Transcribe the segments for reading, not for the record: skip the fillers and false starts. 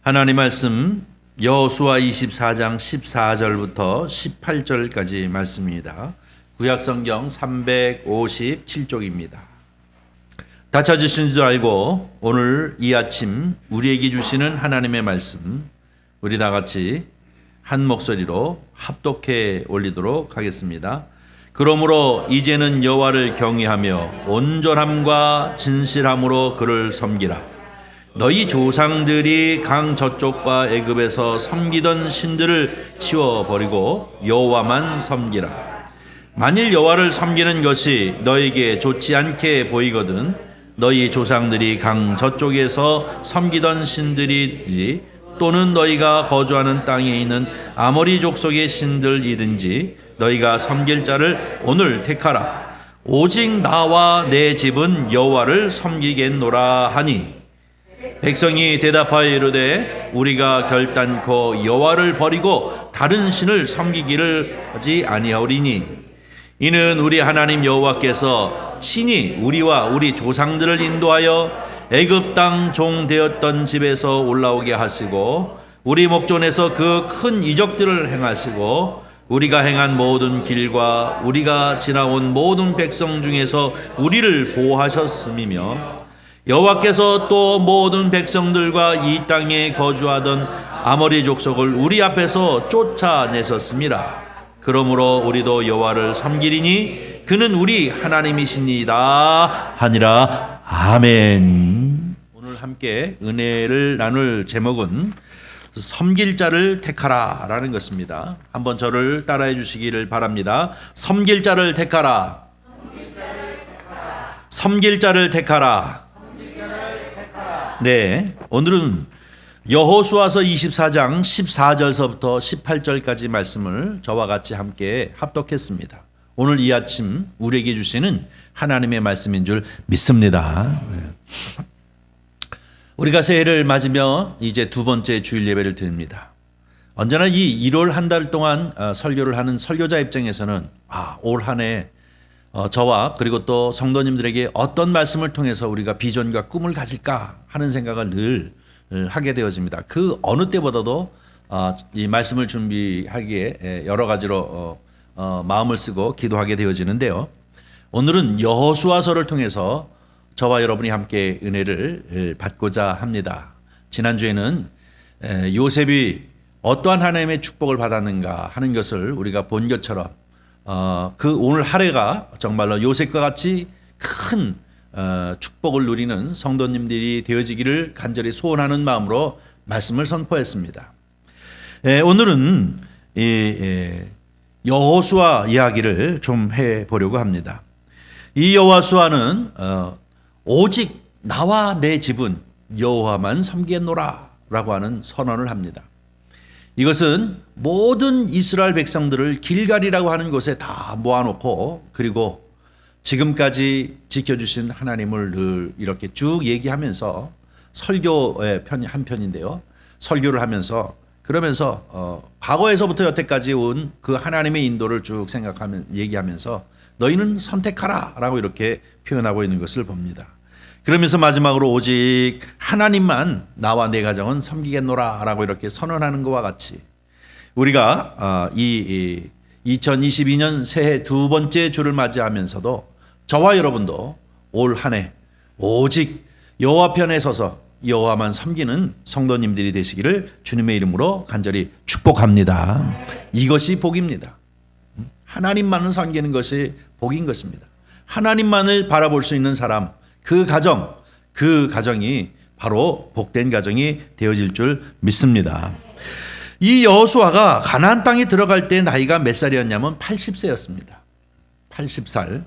하나님 말씀 여호수아 24장 14절부터 18절까지 말씀입니다. 구약성경 357쪽입니다. 다 찾으신 줄 알고 오늘 이 아침 우리에게 주시는 하나님의 말씀 우리 다 같이 한 목소리로 합독해 올리도록 하겠습니다. 그러므로 이제는 여호와를 경외하며 온전함과 진실함으로 그를 섬기라. 너희 조상들이 강 저쪽과 애굽에서 섬기던 신들을 치워버리고 여호와만 섬기라. 만일 여호와를 섬기는 것이 너에게 좋지 않게 보이거든 너희 조상들이 강 저쪽에서 섬기던 신들이지 또는 너희가 거주하는 땅에 있는 아모리 족속의 신들이든지 너희가 섬길 자를 오늘 택하라. 오직 나와 내 집은 여호와를 섬기겠노라 하니 백성이 대답하여 이르되 우리가 결단코 여호와를 버리고 다른 신을 섬기기를 하지 아니하오리니 이는 우리 하나님 여호와께서 친히 우리와 우리 조상들을 인도하여 애굽 땅 종 되었던 집에서 올라오게 하시고 우리 목전에서 그 큰 이적들을 행하시고 우리가 행한 모든 길과 우리가 지나온 모든 백성 중에서 우리를 보호하셨음이며 여호와께서 또 모든 백성들과 이 땅에 거주하던 아모리 족속을 우리 앞에서 쫓아내셨습니다. 그러므로 우리도 여호와를 섬기리니 그는 우리 하나님이시니이다 하니라. 아멘. 오늘 함께 은혜를 나눌 제목은 섬길 자를 택하라 라는 것입니다. 한번 저를 따라해 주시기를 바랍니다. 섬길 자를 택하라. 섬길 자를 택하라. 네, 오늘은 여호수아서 24장 14절서부터 18절까지 말씀을 저와 같이 함께 합독했습니다. 오늘 이 아침 우리에게 주시는 하나님의 말씀인 줄 믿습니다. 우리가 새해를 맞으며 이제 두 번째 주일 예배를 드립니다. 언제나 이 1월 한 달 동안 설교를 하는 설교자 입장에서는 올 한 해 저와 그리고 또 성도님들에게 어떤 말씀을 통해서 우리가 비전과 꿈을 가질까 하는 생각을 늘 하게 되어집니다. 그 어느 때보다도 이 말씀을 준비하기에 여러 가지로 마음을 쓰고 기도하게 되어지는데요. 오늘은 여호수아서를 통해서 저와 여러분이 함께 은혜를 받고자 합니다. 지난주에는 요셉이 어떠한 하나님의 축복을 받았는가 하는 것을 우리가 본 것처럼 그 오늘 하루가 정말로 요셉과 같이 큰 축복을 누리는 성도님들이 되어지기를 간절히 소원하는 마음으로 말씀을 선포했습니다. 오늘은 여호수아 이야기를 좀 해보려고 합니다. 이 여호수아는 오직 나와 내 집은 여호와만 섬기노라 라고 하는 선언을 합니다. 이것은 모든 이스라엘 백성들을 길갈이라고 하는 곳에 다 모아놓고 그리고 지금까지 지켜주신 하나님을 늘 이렇게 쭉 얘기하면서 설교의 한 편인데요. 설교를 하면서 그러면서 과거에서부터 여태까지 온 그 하나님의 인도를 쭉 생각하면 얘기하면서 너희는 선택하라 라고 이렇게 표현하고 있는 것을 봅니다. 그러면서 마지막으로 오직 하나님만 나와 내 가정은 섬기겠노라 라고 이렇게 선언하는 것과 같이 우리가 이 2022년 새해 두 번째 주를 맞이하면서도 저와 여러분도 올 한 해 오직 여호와 편에 서서 여호와만 섬기는 성도님들이 되시기를 주님의 이름으로 간절히 축복합니다. 이것이 복입니다. 하나님만을 섬기는 것이 복인 것입니다. 하나님만을 바라볼 수 있는 사람 그 가정이 바로 복된 가정이 되어질 줄 믿습니다. 이 여호수아가 가나안 땅에 들어갈 때 나이가 몇 살이었냐면 80세였습니다. 80살.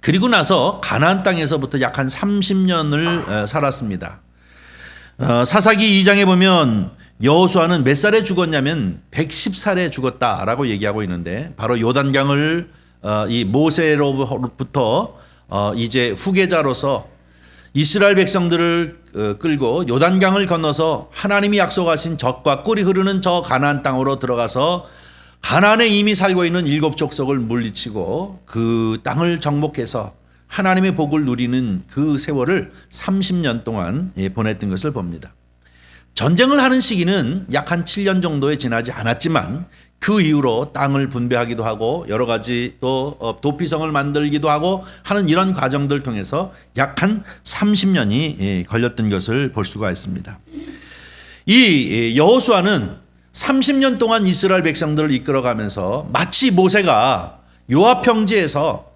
그리고 나서 가나안 땅에서부터 약 한 30년을 살았습니다. 사사기 2장에 보면 여호수아는 몇 살에 죽었냐면 110살에 죽었다라고 얘기하고 있는데 바로 요단강을 이 모세로부터 이제 후계자로서 이스라엘 백성들을 끌고 요단강을 건너서 하나님이 약속하신 젖과 꿀이 흐르는 저 가나안 땅으로 들어가서 가나안에 이미 살고 있는 7 족속을 물리치고 그 땅을 정복해서 하나님의 복을 누리는 그 세월을 30년 동안 보냈던 것을 봅니다. 전쟁을 하는 시기는 약 한 7년 정도에 지나지 않았지만 그 이후로 땅을 분배하기도 하고 여러 가지 또 도피성을 만들기도 하고 하는 이런 과정들 통해서 약 한 30년이 걸렸던 것을 볼 수가 있습니다. 이 여호수아는 30년 동안 이스라엘 백성들을 이끌어가면서 마치 모세가 요압 평지에서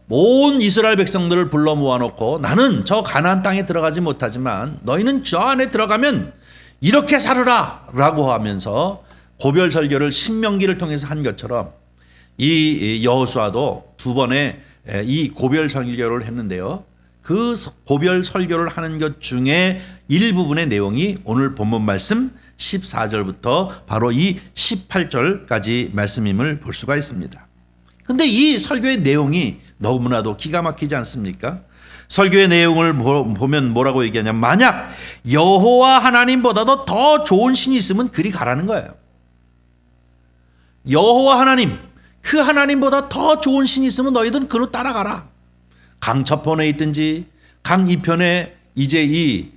온 이스라엘 백성들을 불러 모아놓고 나는 저 가나안 땅에 들어가지 못하지만 너희는 저 안에 들어가면 이렇게 살으라 라고 하면서 고별 설교를 신명기를 통해서 한 것처럼 이 여호수아도 두 번의 이 고별 설교를 했는데요. 그 고별 설교를 하는 것 중에 일부분의 내용이 오늘 본문 말씀 14절부터 바로 이 18절까지 말씀임을 볼 수가 있습니다. 근데 이 설교의 내용이 너무나도 기가 막히지 않습니까? 설교의 내용을 보면 뭐라고 얘기하냐면 만약 여호와 하나님보다도 더 좋은 신이 있으면 그리 가라는 거예요. 여호와 하나님, 그 하나님보다 더 좋은 신이 있으면 너희들은 그로 따라가라. 강 저편에 있든지 강 이편에 이제 이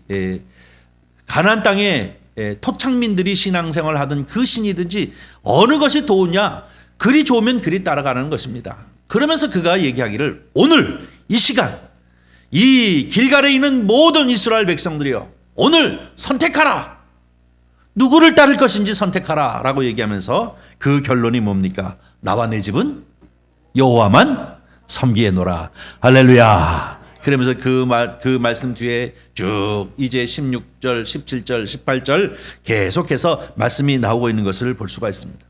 가나안 땅에 토착민들이 신앙생활을 하던 그 신이든지 어느 것이 좋으냐 그리 좋으면 그리 따라가는 것입니다. 그러면서 그가 얘기하기를 오늘 이 시간 이 길갈에 있는 모든 이스라엘 백성들이여 오늘 선택하라. 누구를 따를 것인지 선택하라 라고 얘기하면서 그 결론이 뭡니까? 나와 내 집은 여호와만 섬기노라. 할렐루야. 그러면서 그 말씀 뒤에 쭉 이제 16절, 17절, 18절 계속해서 말씀이 나오고 있는 것을 볼 수가 있습니다.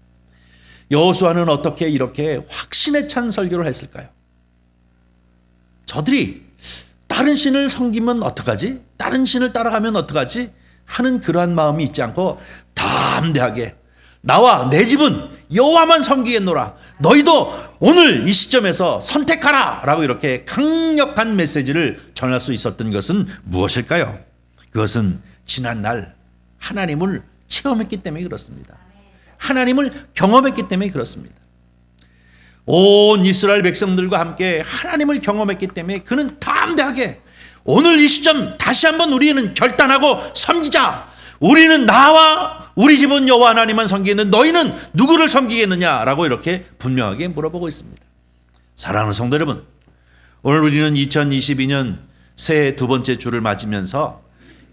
여호수아는 어떻게 이렇게 확신에 찬 설교를 했을까요? 저들이 다른 신을 섬기면 어떡하지? 다른 신을 따라가면 어떡하지? 하는 그러한 마음이 있지 않고 담대하게 나와 내 집은 여호와만 섬기겠노라. 너희도 오늘 이 시점에서 선택하라 라고 이렇게 강력한 메시지를 전할 수 있었던 것은 무엇일까요? 그것은 지난날 하나님을 체험했기 때문에 그렇습니다. 하나님을 경험했기 때문에 그렇습니다. 온 이스라엘 백성들과 함께 하나님을 경험했기 때문에 그는 담대하게 오늘 이 시점 다시 한번 우리는 결단하고 섬기자. 우리는 나와 우리 집은 여호와 하나님만 섬기겠는데 너희는 누구를 섬기겠느냐라고 이렇게 분명하게 물어보고 있습니다. 사랑하는 성도 여러분, 오늘 우리는 2022년 새해 두 번째 주를 맞으면서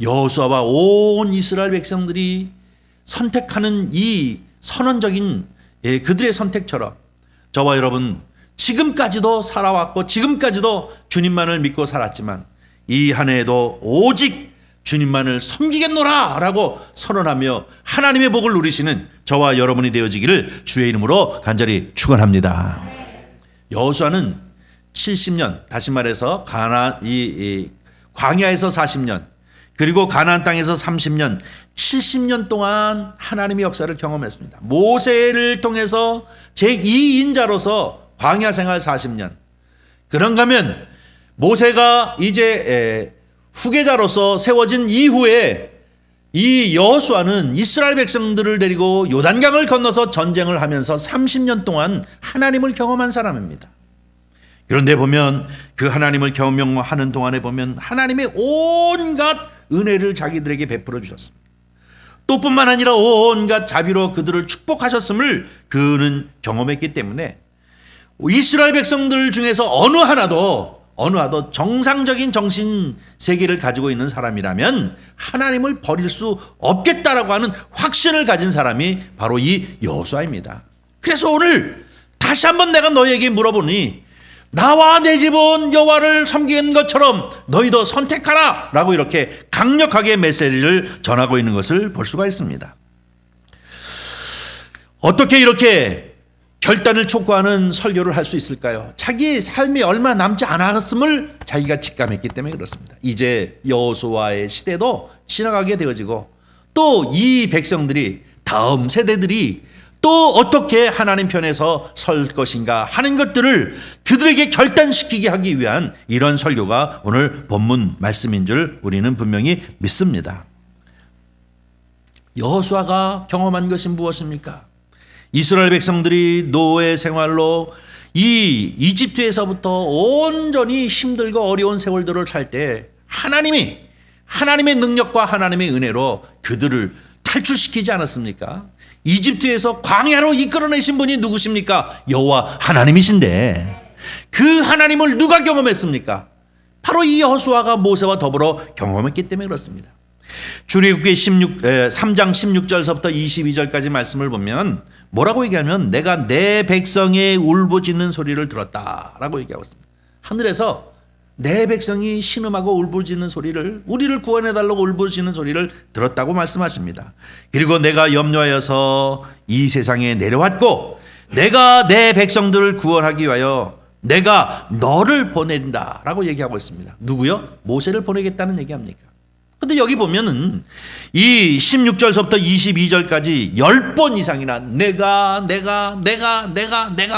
여호수아와 온 이스라엘 백성들이 선택하는 이 선언적인 그들의 선택처럼 저와 여러분 지금까지도 살아왔고 지금까지도 주님만을 믿고 살았지만 이 한 해에도 오직 주님만을 섬기겠노라 라고 선언하며 하나님의 복을 누리시는 저와 여러분이 되어지기를 주의 이름으로 간절히 축원합니다. 여호수아는 70년, 다시 말해서 광야에서 40년, 그리고 가나안 땅에서 30년, 70년 동안 하나님의 역사를 경험했습니다. 모세를 통해서 제2인자로서 광야 생활 40년. 그런가 하면 모세가 이제 후계자로서 세워진 이후에 이 여호수아는 이스라엘 백성들을 데리고 요단강을 건너서 전쟁을 하면서 30년 동안 하나님을 경험한 사람입니다. 그런데 보면 그 하나님을 경험하는 동안에 보면 하나님의 온갖 은혜를 자기들에게 베풀어 주셨습니다. 또 뿐만 아니라 온갖 자비로 그들을 축복하셨음을 그는 경험했기 때문에 이스라엘 백성들 중에서 어느 하나도 정상적인 정신 세계를 가지고 있는 사람이라면 하나님을 버릴 수 없겠다라고 하는 확신을 가진 사람이 바로 이 여호수아입니다. 그래서 오늘 다시 한번 내가 너희에게 물어보니 나와 내 집은 여호와를 섬기는 것처럼 너희도 선택하라 라고 이렇게 강력하게 메시지를 전하고 있는 것을 볼 수가 있습니다. 어떻게 이렇게 결단을 촉구하는 설교를 할 수 있을까요? 자기의 삶이 얼마 남지 않았음을 자기가 직감했기 때문에 그렇습니다. 이제 여호수아의 시대도 지나가게 되어지고 또 이 백성들이 다음 세대들이 또 어떻게 하나님 편에서 설 것인가 하는 것들을 그들에게 결단시키게 하기 위한 이런 설교가 오늘 본문 말씀인 줄 우리는 분명히 믿습니다. 여호수아가 경험한 것이 무엇입니까? 이스라엘 백성들이 노예 생활로 이 이집트에서부터 온전히 힘들고 어려운 세월들을 살 때 하나님이 하나님의 능력과 하나님의 은혜로 그들을 탈출시키지 않았습니까? 이집트에서 광야로 이끌어내신 분이 누구십니까? 여호와 하나님이신데 그 하나님을 누가 경험했습니까? 바로 이 여호수아가 모세와 더불어 경험했기 때문에 그렇습니다. 출애굽기 3장 16절서부터 22절까지 말씀을 보면 뭐라고 얘기하면 내가 내 백성의 울부짖는 소리를 들었다라고 얘기하고 있습니다. 하늘에서 내 백성이 신음하고 울부짖는 소리를, 우리를 구원해달라고 울부짖는 소리를 들었다고 말씀하십니다. 그리고 내가 염려하여서 이 세상에 내려왔고 내가 내 백성들을 구원하기 위하여 내가 너를 보낸다 라고 얘기하고 있습니다. 누구요? 모세를 보내겠다는 얘기합니까? 근데 여기 보면은 이 16절서부터 22절까지 10번 이상이나 내가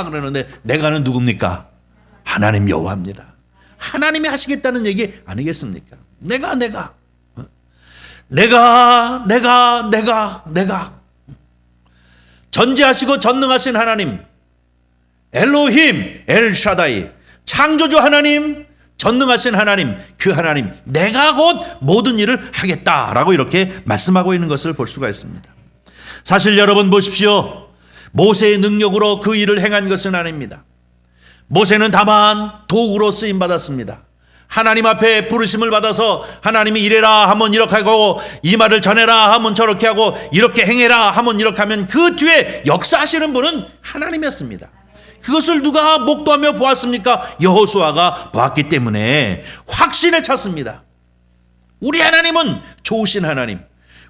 그러는데 내가는 누굽니까? 하나님 여호와입니다. 하나님이 하시겠다는 얘기 아니겠습니까? 내가 전지하시고 전능하신 하나님 엘로힘 엘샤다이 창조주 하나님 전능하신 하나님 그 하나님 내가 곧 모든 일을 하겠다라고 이렇게 말씀하고 있는 것을 볼 수가 있습니다. 사실 여러분 보십시오. 모세의 능력으로 그 일을 행한 것은 아닙니다. 모세는 다만 도구로 쓰임 받았습니다. 하나님 앞에 부르심을 받아서 하나님이 이래라 하면 이렇게 하고 이 말을 전해라 하면 저렇게 하고 이렇게 행해라 하면 이렇게 하면 그 뒤에 역사하시는 분은 하나님이었습니다. 그것을 누가 목도하며 보았습니까? 여호수아가 보았기 때문에 확신에 찼습니다. 우리 하나님은 좋으신 하나님,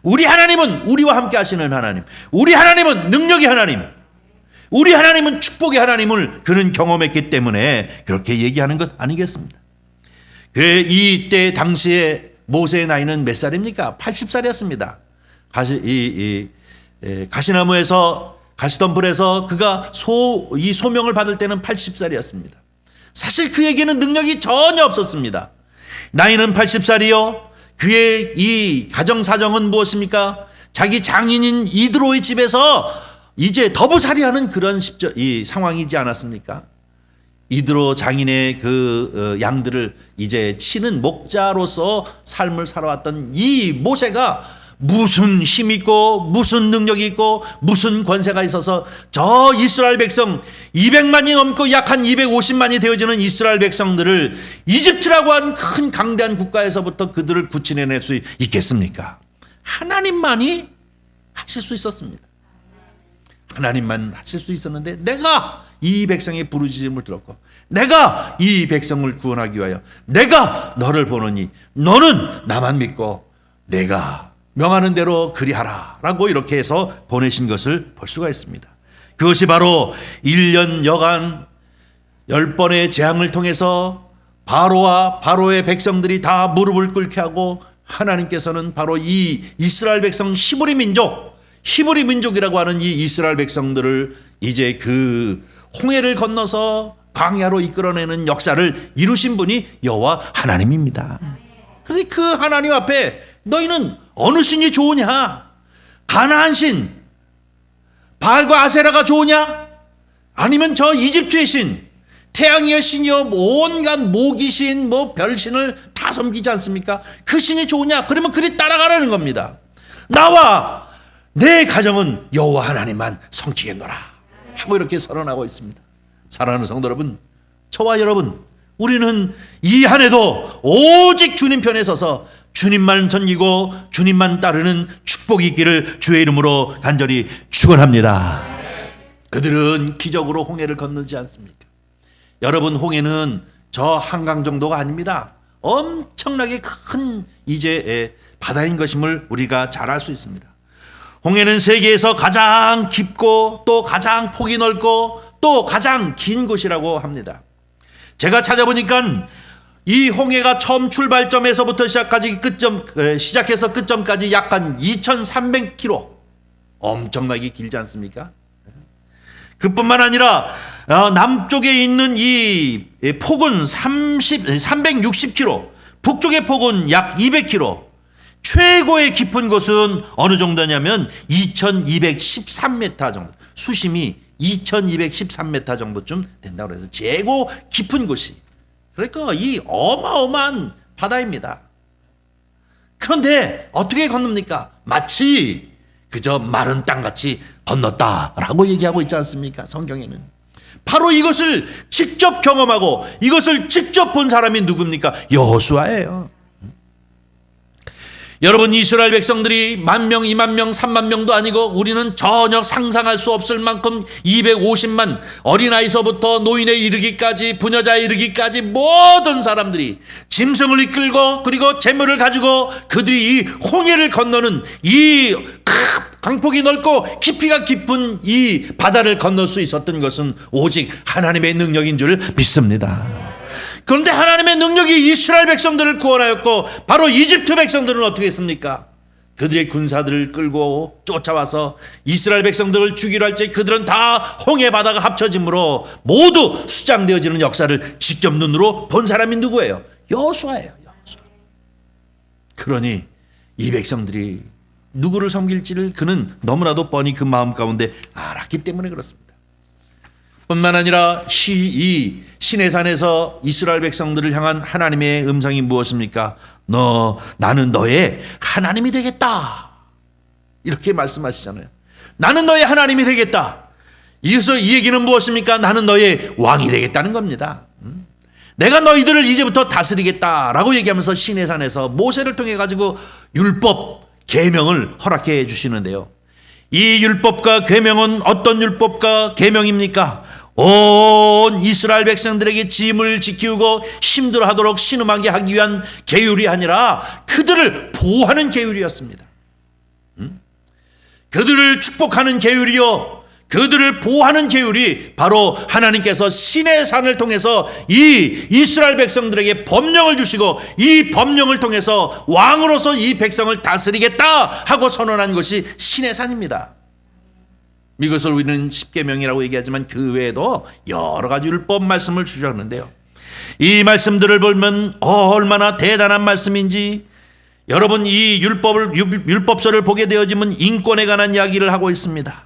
우리 하나님은 우리와 함께 하시는 하나님, 우리 하나님은 능력의 하나님, 우리 하나님은 축복의 하나님을 그는 경험했기 때문에 그렇게 얘기하는 것 아니겠습니다. 그래 이때 당시에 모세의 나이는 몇 살입니까? 80살이었습니다. 가시나무에서 가시덤불에서 그가 이 소명을 받을 때는 80살이었습니다. 사실 그에게는 능력이 전혀 없었습니다. 나이는 80살이요. 그의 이 가정사정은 무엇입니까? 자기 장인인 이드로의 집에서 이제 더부살이하는 그런 이 상황이지 않았습니까? 이드로 장인의 그 양들을 이제 치는 목자로서 삶을 살아왔던 이 모세가 무슨 힘이 있고 무슨 능력이 있고 무슨 권세가 있어서 저 이스라엘 백성 200만이 넘고 약 한 250만이 되어지는 이스라엘 백성들을 이집트라고 한 큰 강대한 국가에서부터 그들을 구출해낼 수 있겠습니까? 하나님만이 하실 수 있었습니다. 하나님만 하실 수 있었는데 내가 이 백성의 부르짖음을 들었고 내가 이 백성을 구원하기 위하여 내가 너를 보노니 너는 나만 믿고 내가 명하는 대로 그리하라 라고 이렇게 해서 보내신 것을 볼 수가 있습니다. 그것이 바로 1년 여간 10번의 재앙을 통해서 바로와 바로의 백성들이 다 무릎을 꿇게 하고 하나님께서는 바로 이 이스라엘 백성 히브리 민족이라고 하는 이 이스라엘 백성들을 이제 그 홍해를 건너서 광야로 이끌어내는 역사를 이루신 분이 여호와 하나님입니다. 그런데 그 하나님 앞에 너희는 어느 신이 좋으냐? 가나안 신, 바알과 아세라가 좋으냐? 아니면 저 이집트의 신, 태양의 신이여 온갖 모기신, 별신을 다 섬기지 않습니까? 그 신이 좋으냐? 그러면 그리 따라가라는 겁니다. 나와 내 가정은 여호와 하나님만 섬기겠노라 하고 이렇게 선언하고 있습니다. 사랑하는 성도 여러분, 저와 여러분, 우리는 이 한 해도 오직 주님 편에 서서 주님만 섬기고 주님만 따르는 축복이 있기를 주의 이름으로 간절히 축원합니다. 그들은 기적으로 홍해를 건너지 않습니까? 여러분, 홍해는 저 한강 정도가 아닙니다. 엄청나게 큰 이제 바다인 것임을 우리가 잘 알 수 있습니다. 홍해는 세계에서 가장 깊고 또 가장 폭이 넓고 또 가장 긴 곳이라고 합니다. 제가 찾아보니까 이 홍해가 처음 출발점에서부터 시작해서 끝점까지 약 한 2,300km, 엄청나게 길지 않습니까? 그뿐만 아니라 남쪽에 있는 이 폭은 360km, 북쪽의 폭은 약 200km, 최고의 깊은 곳은 어느 정도냐면 2213m 정도, 수심이 2213m 정도쯤 된다고 해서 최고 깊은 곳이, 그러니까 이 어마어마한 바다입니다. 그런데 어떻게 건넙니까? 마치 그저 마른 땅같이 건넜다라고 얘기하고 있지 않습니까? 성경에는. 바로 이것을 직접 경험하고 이것을 직접 본 사람이 누굽니까? 여호수아예요. 여러분, 이스라엘 백성들이 10,000명, 20,000명, 30,000명도 아니고 우리는 전혀 상상할 수 없을 만큼 250만, 어린아이서부터 노인에 이르기까지, 부녀자에 이르기까지 모든 사람들이 짐승을 이끌고 그리고 재물을 가지고 그들이 이 홍해를 건너는 이 강폭이 넓고 깊이가 깊은 이 바다를 건널 수 있었던 것은 오직 하나님의 능력인 줄 믿습니다. 그런데 하나님의 능력이 이스라엘 백성들을 구원하였고 바로 이집트 백성들은 어떻게 했습니까? 그들의 군사들을 끌고 쫓아와서 이스라엘 백성들을 죽이려 할 때 그들은 다 홍해 바다가 합쳐짐으로 모두 수장되어지는 역사를 직접 눈으로 본 사람이 누구예요? 여호수아예요. 여호수아. 그러니 이 백성들이 누구를 섬길지를 그는 너무나도 뻔히 그 마음 가운데 알았기 때문에 그렇습니다. 뿐만 아니라 이 시내산에서 이스라엘 백성들을 향한 하나님의 음성이 무엇입니까? 나는 너의 하나님이 되겠다. 이렇게 말씀하시잖아요. 나는 너의 하나님이 되겠다. 이어서 이 얘기는 무엇입니까? 나는 너의 왕이 되겠다는 겁니다. 내가 너희들을 이제부터 다스리겠다라고 얘기하면서 시내산에서 모세를 통해 가지고 율법, 계명을 허락해 주시는데요. 이 율법과 계명은 어떤 율법과 계명입니까? 온 이스라엘 백성들에게 짐을 지키고 힘들어하도록 신음하게 하기 위한 계율이 아니라 그들을 보호하는 계율이었습니다. 그들을 축복하는 계율이요, 그들을 보호하는 계율이 바로 하나님께서 시내산을 통해서 이 이스라엘 백성들에게 법령을 주시고 이 법령을 통해서 왕으로서 이 백성을 다스리겠다 하고 선언한 것이 시내산입니다. 이것을 우리는 십계명이라고 얘기하지만 그 외에도 여러 가지 율법 말씀을 주셨는데요. 이 말씀들을 보면 얼마나 대단한 말씀인지, 여러분 이 율법서를 보게 되어지면 인권에 관한 이야기를 하고 있습니다.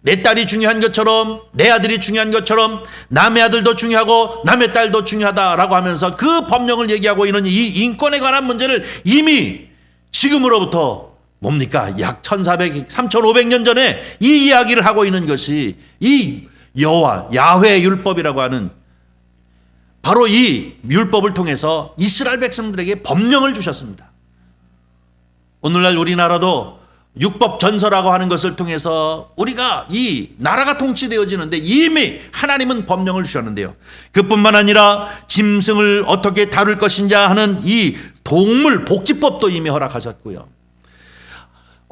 내 딸이 중요한 것처럼, 내 아들이 중요한 것처럼 남의 아들도 중요하고 남의 딸도 중요하다라고 하면서 그 법령을 얘기하고 있는 이 인권에 관한 문제를 이미 지금으로부터 뭡니까? 약 3,500년 전에 이 이야기를 하고 있는 것이 이 야훼 율법이라고 하는 바로 이 율법을 통해서 이스라엘 백성들에게 법령을 주셨습니다. 오늘날 우리나라도 율법 전서라고 하는 것을 통해서 우리가 이 나라가 통치되어지는데 이미 하나님은 법령을 주셨는데요. 그뿐만 아니라 짐승을 어떻게 다룰 것인가 하는 이 동물 복지법도 이미 허락하셨고요.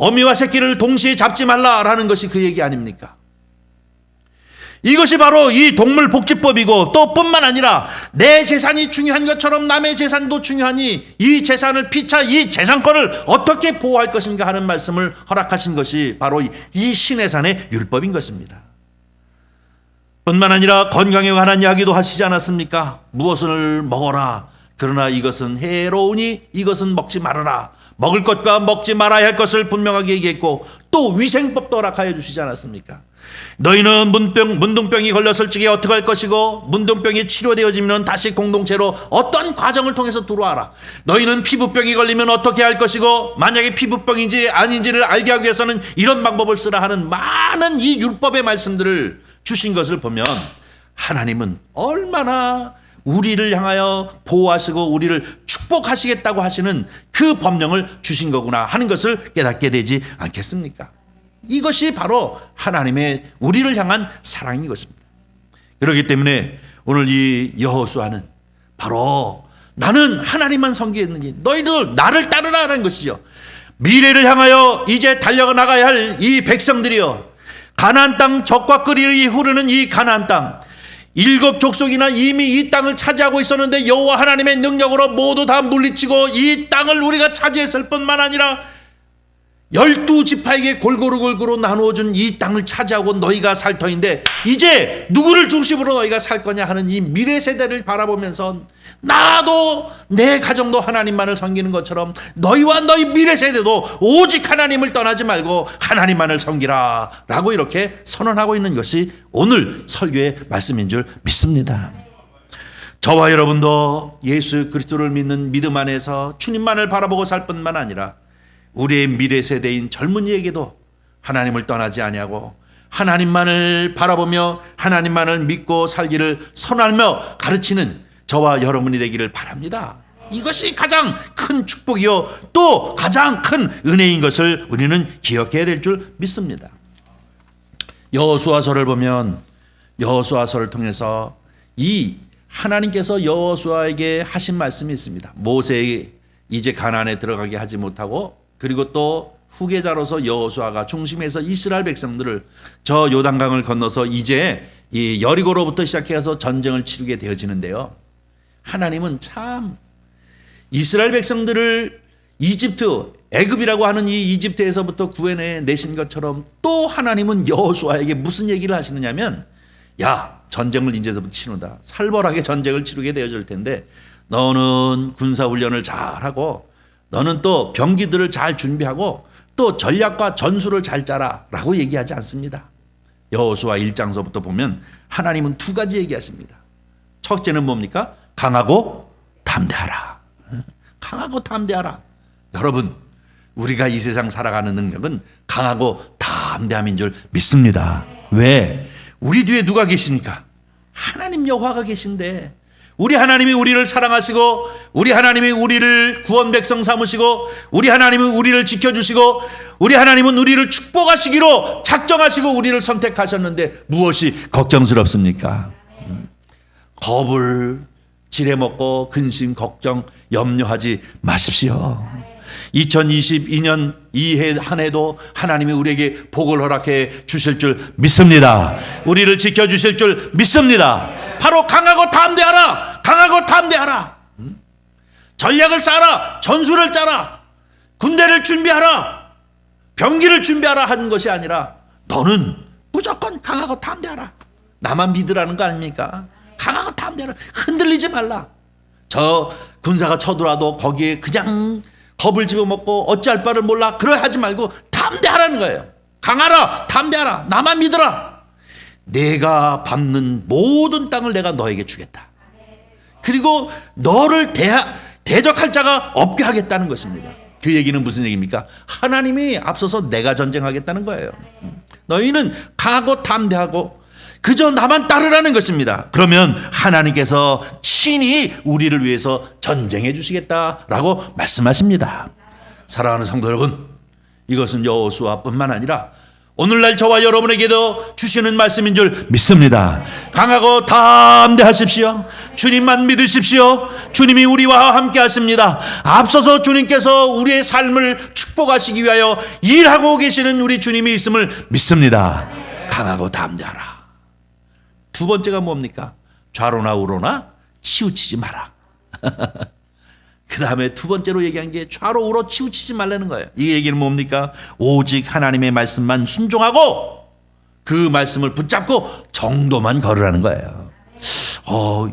어미와 새끼를 동시에 잡지 말라라는 것이 그 얘기 아닙니까? 이것이 바로 이 동물 복지법이고, 또 뿐만 아니라 내 재산이 중요한 것처럼 남의 재산도 중요하니 이 재산을 피차 이 재산권을 어떻게 보호할 것인가 하는 말씀을 허락하신 것이 바로 이 시내산의 율법인 것입니다. 뿐만 아니라 건강에 관한 이야기도 하시지 않았습니까? 무엇을 먹어라, 그러나 이것은 해로우니 이것은 먹지 말아라. 먹을 것과 먹지 말아야 할 것을 분명하게 얘기했고, 또 위생법도 허락하여 주시지 않았습니까? 너희는 문둥병이 걸렸을 적에 어떻게 할 것이고, 문둥병이 치료되어지면 다시 공동체로 어떤 과정을 통해서 들어와라. 너희는 피부병이 걸리면 어떻게 할 것이고, 만약에 피부병인지 아닌지를 알게 하기 위해서는 이런 방법을 쓰라 하는 많은 이 율법의 말씀들을 주신 것을 보면 하나님은 얼마나 우리를 향하여 보호하시고 우리를 축복하시겠다고 하시는 그 법령을 주신 거구나 하는 것을 깨닫게 되지 않겠습니까? 이것이 바로 하나님의 우리를 향한 사랑인 것입니다. 그렇기 때문에 오늘 이 여호수아는 바로 나는 하나님만 섬기겠느니 너희들 나를 따르라는 것이죠. 미래를 향하여 이제 달려나가야 할 이 백성들이여, 가나안 땅 적과 꿀이 흐르는 이 가나안 땅, 7 족속이나 이미 이 땅을 차지하고 있었는데 여호와 하나님의 능력으로 모두 다 물리치고 이 땅을 우리가 차지했을 뿐만 아니라 12지파에게 골고루 나누어준 이 땅을 차지하고 너희가 살 터인데 이제 누구를 중심으로 너희가 살 거냐 하는 이 미래 세대를 바라보면서 나도 내 가정도 하나님만을 섬기는 것처럼 너희와 너희 미래 세대도 오직 하나님을 떠나지 말고 하나님만을 섬기라 라고 이렇게 선언하고 있는 것이 오늘 설교의 말씀인 줄 믿습니다. 저와 여러분도 예수 그리스도를 믿는 믿음 안에서 주님만을 바라보고 살 뿐만 아니라 우리의 미래 세대인 젊은이에게도 하나님을 떠나지 아니하고 하나님만을 바라보며 하나님만을 믿고 살기를 선하며 가르치는 저와 여러분이 되기를 바랍니다. 이것이 가장 큰 축복이요 또 가장 큰 은혜인 것을 우리는 기억해야 될 줄 믿습니다. 여호수아서를 보면 여호수아서를 통해서 이 하나님께서 여호수아에게 하신 말씀이 있습니다. 모세에게 이제 가나안에 들어가게 하지 못하고 그리고 또 후계자로서 여호수아가 중심에서 이스라엘 백성들을 저 요단강을 건너서 이제 이 여리고로부터 시작해서 전쟁을 치르게 되어지는데요. 하나님은 참 이스라엘 백성들을 이집트 애굽이라고 하는 이 이집트에서부터 구해내 내신 것처럼 또 하나님은 여호수아에게 무슨 얘기를 하시느냐면 야 전쟁을 이제부터 치른다. 살벌하게 전쟁을 치르게 되어질 텐데 너는 군사훈련을 잘하고 너는 또 병기들을 잘 준비하고 또 전략과 전술을 잘 짜라 라고 얘기하지 않습니다. 여호수아 1장서부터 보면 하나님은 두 가지 얘기하십니다. 첫째는 뭡니까? 강하고 담대하라. 강하고 담대하라. 여러분 우리가 이 세상 살아가는 능력은 강하고 담대함인 줄 믿습니다. 왜? 우리 뒤에 누가 계시니까? 하나님 여호와가 계신데 우리 하나님이 우리를 사랑하시고 우리 하나님이 우리를 구원 백성 삼으시고 우리 하나님은 우리를 지켜주시고 우리 하나님은 우리를 축복하시기로 작정하시고 우리를 선택하셨는데 무엇이 걱정스럽습니까? 겁을 지레먹고 근심 걱정 염려하지 마십시오. 2022년 이 한 해도 하나님이 우리에게 복을 허락해 주실 줄 믿습니다. 우리를 지켜주실 줄 믿습니다. 바로 강하고 담대하라. 강하고 담대하라. 전략을 짜라. 전술을 짜라. 군대를 준비하라. 병기를 준비하라 하는 것이 아니라 너는 무조건 강하고 담대하라. 나만 믿으라는 거 아닙니까? 강하고 담대하라. 흔들리지 말라. 저 군사가 쳐들어와도 거기에 그냥 겁을 집어먹고 어찌할 바를 몰라 그러야 하지 말고 담대하라는 거예요. 강하라. 담대하라. 나만 믿어라. 내가 밟는 모든 땅을 내가 너에게 주겠다. 그리고 너를 대적할 자가 없게 하겠다는 것입니다. 그 얘기는 무슨 얘기입니까? 하나님이 앞서서 내가 전쟁하겠다는 거예요. 너희는 강하고 담대하고 그저 나만 따르라는 것입니다. 그러면 하나님께서 친히 우리를 위해서 전쟁해 주시겠다라고 말씀하십니다. 사랑하는 성도 여러분, 이것은 여호수아뿐만 아니라 오늘날 저와 여러분에게도 주시는 말씀인 줄 믿습니다. 강하고 담대하십시오. 주님만 믿으십시오. 주님이 우리와 함께 하십니다. 앞서서 주님께서 우리의 삶을 축복하시기 위하여 일하고 계시는 우리 주님이 있음을 믿습니다. 강하고 담대하라. 두 번째가 뭡니까? 좌로나 우로나 치우치지 마라. 그 다음에 두 번째로 얘기한 게 좌로 우로 치우치지 말라는 거예요. 이 얘기는 뭡니까? 오직 하나님의 말씀만 순종하고 그 말씀을 붙잡고 정도만 걸으라는 거예요.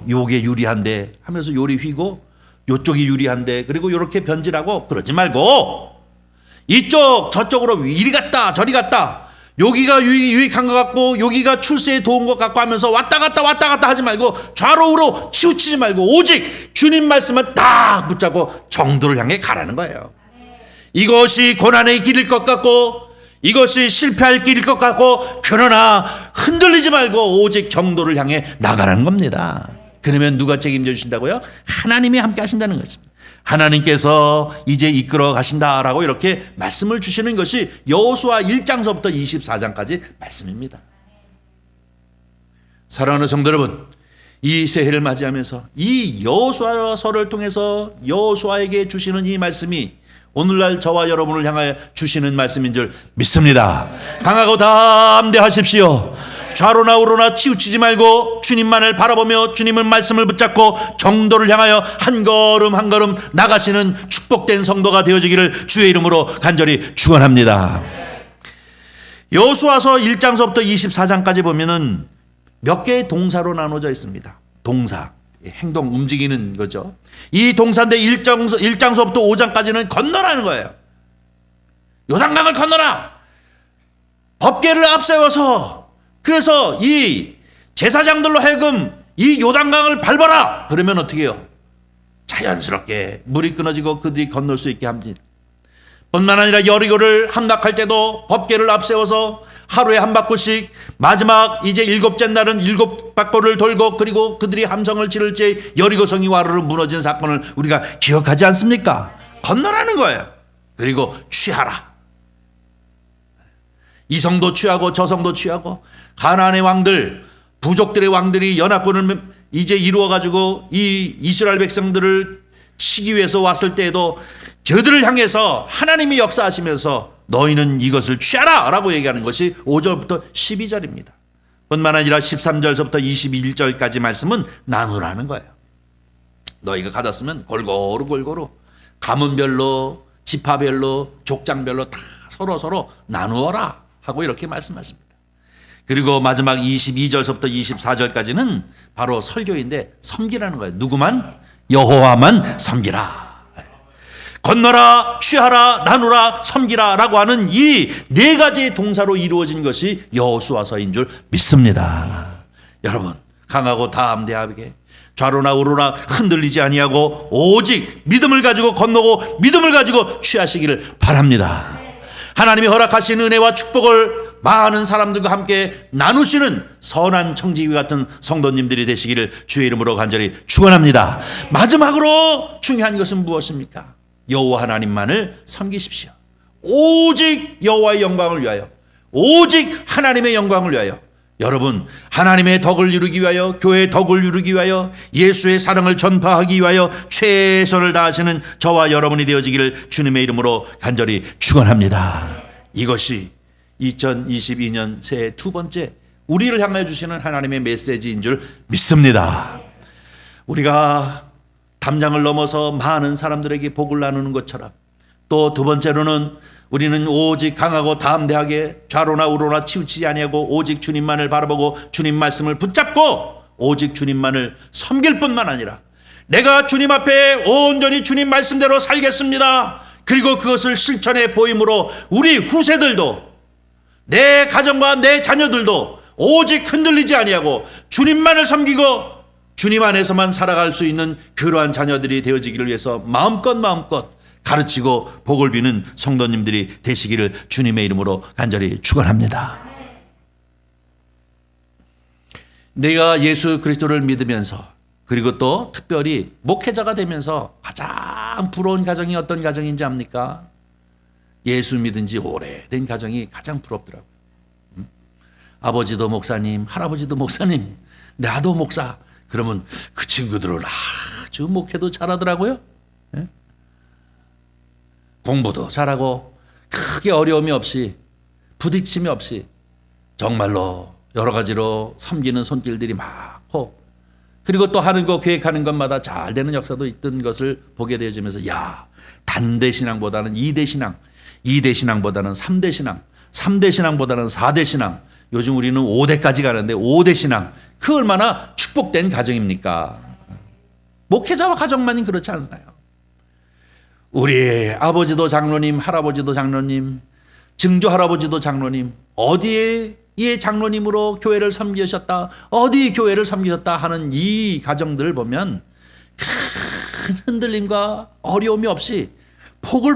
요게 유리한데 하면서 요리 휘고 요쪽이 유리한데 그리고 요렇게 변질하고 그러지 말고 이쪽 저쪽으로 이리 갔다 저리 갔다 여기가 유익한 것 같고 여기가 출세에 도운 것 같고 하면서 왔다 갔다 하지 말고 좌로 우로 치우치지 말고 오직 주님 말씀은 딱 붙잡고 정도를 향해 가라는 거예요. 이것이 고난의 길일 것 같고 이것이 실패할 길일 것 같고 그러나 흔들리지 말고 오직 정도를 향해 나가라는 겁니다. 그러면 누가 책임져 주신다고요? 하나님이 함께 하신다는 것입니다. 하나님께서 이제 이끌어 가신다라고 이렇게 말씀을 주시는 것이 여호수아 1장서부터 24장까지 말씀입니다. 사랑하는 성도 여러분, 이 새해를 맞이하면서 이 여호수아서를 통해서 여호수아에게 주시는 이 말씀이 오늘날 저와 여러분을 향하여 주시는 말씀인 줄 믿습니다. 강하고 담대하십시오. 좌로나 우로나 치우치지 말고 주님만을 바라보며 주님의 말씀을 붙잡고 정도를 향하여 한 걸음 한 걸음 나가시는 축복된 성도가 되어지기를 주의 이름으로 간절히 축원합니다. 여호수아서 1장서부터 24장까지 보면은 몇 개의 동사로 나눠져 있습니다. 동사, 행동, 움직이는 거죠. 이 동사인데 1장서부터 5장까지는 건너라는 거예요. 요단강을 건너라. 법궤를 앞세워서 그래서 이 제사장들로 하여금 이 요단강을 밟아라. 그러면 어떻게 해요? 자연스럽게 물이 끊어지고 그들이 건널 수 있게 합니다. 뿐만 아니라 여리고를 함락할 때도 법궤를 앞세워서 하루에 한 바퀴씩 마지막 이제 일곱째 날은 일곱 바퀴를 돌고 그리고 그들이 함성을 지를 때 여리고성이 와르르 무너진 사건을 우리가 기억하지 않습니까? 건너라는 거예요. 그리고 취하라. 이 성도 취하고 저 성도 취하고 가나안의 왕들 부족들의 왕들이 연합군을 이제 이루어가지고 이 이스라엘 백성들을 치기 위해서 왔을 때에도 저들을 향해서 하나님이 역사하시면서 너희는 이것을 취하라 라고 얘기하는 것이 5절부터 12절입니다. 뿐만 아니라 13절부터 21절까지 말씀은 나누라는 거예요. 너희가 가졌으면 골고루 가문별로 지파별로 족장별로 다 서로 나누어라 하고 이렇게 말씀하십니다. 그리고 마지막 22절부터 24절까지는 바로 설교인데 섬기라는 거예요. 누구만? 여호와만 섬기라. 건너라, 취하라, 나누라, 섬기라 라고 하는 이 네 가지 동사로 이루어진 것이 여호수아서인 줄 믿습니다. 여러분, 강하고 담대하게 좌로나 우로나 흔들리지 아니하고 오직 믿음을 가지고 건너고 믿음을 가지고 취하시기를 바랍니다. 하나님이 허락하신 은혜와 축복을 많은 사람들과 함께 나누시는 선한 청지기 같은 성도님들이 되시기를 주의 이름으로 간절히 축원합니다. 마지막으로 중요한 것은 무엇입니까? 여호와 하나님만을 섬기십시오. 오직 여호와의 영광을 위하여, 오직 하나님의 영광을 위하여, 여러분 하나님의 덕을 이루기 위하여, 교회의 덕을 이루기 위하여, 예수의 사랑을 전파하기 위하여 최선을 다하시는 저와 여러분이 되어지기를 주님의 이름으로 간절히 축원합니다. 이것이 2022년 새해 두 번째 우리를 향하여 주시는 하나님의 메시지인 줄 믿습니다. 우리가 담장을 넘어서 많은 사람들에게 복을 나누는 것처럼 또 두 번째로는 우리는 오직 강하고 담대하게 좌로나 우로나 치우치지 아니하고 오직 주님만을 바라보고 주님 말씀을 붙잡고 오직 주님만을 섬길 뿐만 아니라 내가 주님 앞에 온전히 주님 말씀대로 살겠습니다. 그리고 그것을 실천해 보임으로 우리 후세들도 내 가정과 내 자녀들도 오직 흔들리지 아니하고 주님만을 섬기고 주님 안에서만 살아갈 수 있는 그러한 자녀들이 되어지기를 위해서 마음껏 가르치고 복을 비는 성도님들이 되시기를 주님의 이름으로 간절히 축원합니다. 내가 예수 그리스도를 믿으면서 그리고 또 특별히 목회자가 되면서 가장 부러운 가정이 어떤 가정인지 압니까? 예수 믿은 지 오래된 가정이 가장 부럽더라고요. 아버지도 목사님, 할아버지도 목사님, 나도 목사. 그러면 그 친구들은 아주 목회도 잘하더라고요. 네? 공부도 잘하고 크게 어려움이 없이 부딪힘이 없이 정말로 여러 가지로 섬기는 손길들이 많고 그리고 또 하는 거 계획하는 것마다 잘 되는 역사도 있던 것을 보게 되어지면서 야, 단대 신앙보다는 2대 신앙, 2대 신앙보다는 3대 신앙, 3대 신앙보다는 4대 신앙, 요즘 우리는 5대까지 가는데 5대 신앙, 그 얼마나 축복된 가정입니까? 목회자와 가정만이 그렇지 않나요? 우리 아버지도 장로님, 할아버지도 장로님, 증조 할아버지도 장로님, 어디에 장로님으로 교회를 섬기셨다, 어디 교회를 섬기셨다 하는 이 가정들을 보면 큰 흔들림과 어려움이 없이 복을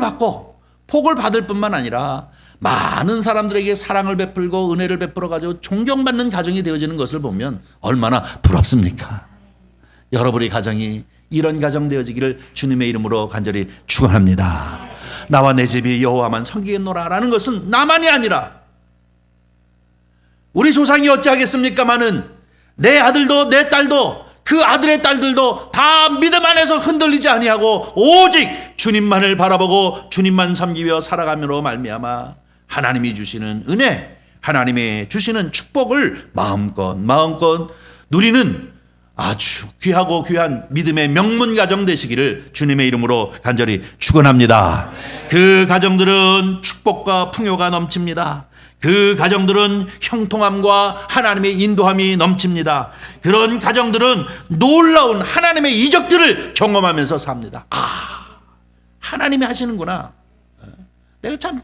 받을 뿐만 아니라 많은 사람들에게 사랑을 베풀고 은혜를 베풀어 가지고 존경받는 가정이 되어지는 것을 보면 얼마나 부럽습니까? 여러분의 가정이 이런 가정 되어지기를 주님의 이름으로 간절히 축원합니다. 나와 내 집이 여호와만 섬기겠노라라는 것은 나만이 아니라 우리 조상이 어찌하겠습니까마는 내 아들도 내 딸도 그 아들의 딸들도 다 믿음 안에서 흔들리지 아니하고 오직 주님만을 바라보고 주님만 섬기며 살아가므로 말미암아 하나님이 주시는 은혜, 하나님의 주시는 축복을 마음껏 누리는 아주 귀하고 귀한 믿음의 명문 가정 되시기를 주님의 이름으로 간절히 축원합니다. 그 가정들은 축복과 풍요가 넘칩니다. 그 가정들은 형통함과 하나님의 인도함이 넘칩니다. 그런 가정들은 놀라운 하나님의 이적들을 경험하면서 삽니다. 하나님이 하시는구나. 내가 참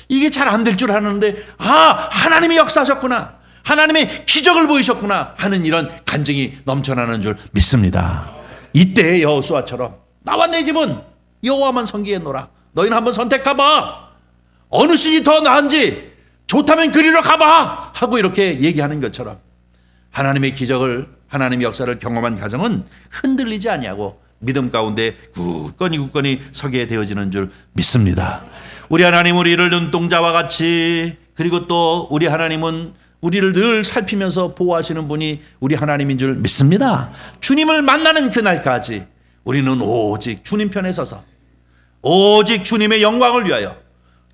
이게 잘 안 될 줄 아는데 하나님이 역사하셨구나. 하나님의 기적을 보이셨구나 하는 이런 간증이 넘쳐나는 줄 믿습니다. 이때 여호수아처럼 나와 내 집은 여호와만 섬기겠노라. 너희는 한번 선택해봐. 어느 신이 더 나은지 좋다면 그리로 가봐 하고 이렇게 얘기하는 것처럼 하나님의 기적을, 하나님의 역사를 경험한 가정은 흔들리지 아니하고 믿음 가운데 굳건히 서게 되어지는 줄 믿습니다. 우리 하나님 우리를 눈동자와 같이, 그리고 또 우리 하나님은 우리를 늘 살피면서 보호하시는 분이 우리 하나님인 줄 믿습니다. 주님을 만나는 그날까지 우리는 오직 주님 편에 서서 오직 주님의 영광을 위하여,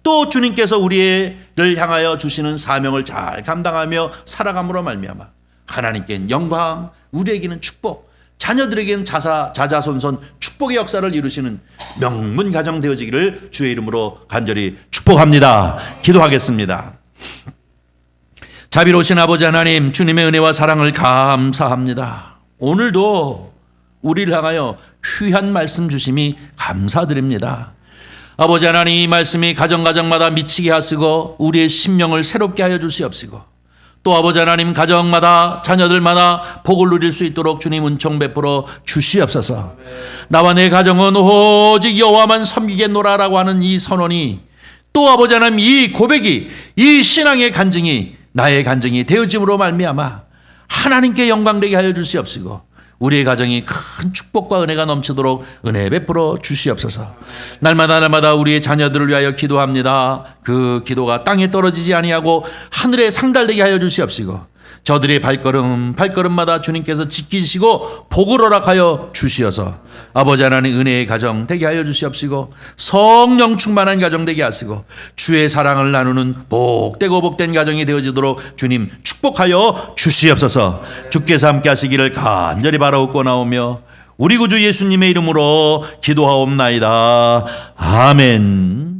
또 주님께서 우리를 향하여 주시는 사명을 잘 감당하며 살아감으로 말미암아 하나님께는 영광, 우리에게는 축복, 자녀들에게는 자자손손 축복의 역사를 이루시는 명문 가정 되어지기를 주의 이름으로 간절히 축복합니다. 기도하겠습니다. 자비로우신 아버지 하나님, 주님의 은혜와 사랑을 감사합니다. 오늘도 우리를 향하여 귀한 말씀 주심이 감사드립니다. 아버지 하나님, 이 말씀이 가정마다 미치게 하시고 우리의 심령을 새롭게 하여 주시옵시고, 또 아버지 하나님 가정마다 자녀들마다 복을 누릴 수 있도록 주님 은총 베풀어 주시옵소서. 나와 내 가정은 오직 여호와만 섬기겠노라라고 하는 이 선언이, 또 아버지 하나님 이 고백이, 이 신앙의 간증이 나의 간증이 되어짐으로 말미암아 하나님께 영광되게 하여 주시옵시고 우리의 가정이 큰 축복과 은혜가 넘치도록 은혜 베풀어 주시옵소서. 날마다 우리의 자녀들을 위하여 기도합니다. 그 기도가 땅에 떨어지지 아니하고 하늘에 상달되게 하여 주시옵시고 저들의 발걸음마다 주님께서 지키시고 복을 허락하여 주시어서 아버지 하나님 은혜의 가정 되게 하여 주시옵시고 성령 충만한 가정 되게 하시고 주의 사랑을 나누는 복되고 복된 가정이 되어지도록 주님 축복하여 주시옵소서. 주께서 함께 하시기를 간절히 바라옵고 나오며 우리 구주 예수님의 이름으로 기도하옵나이다. 아멘.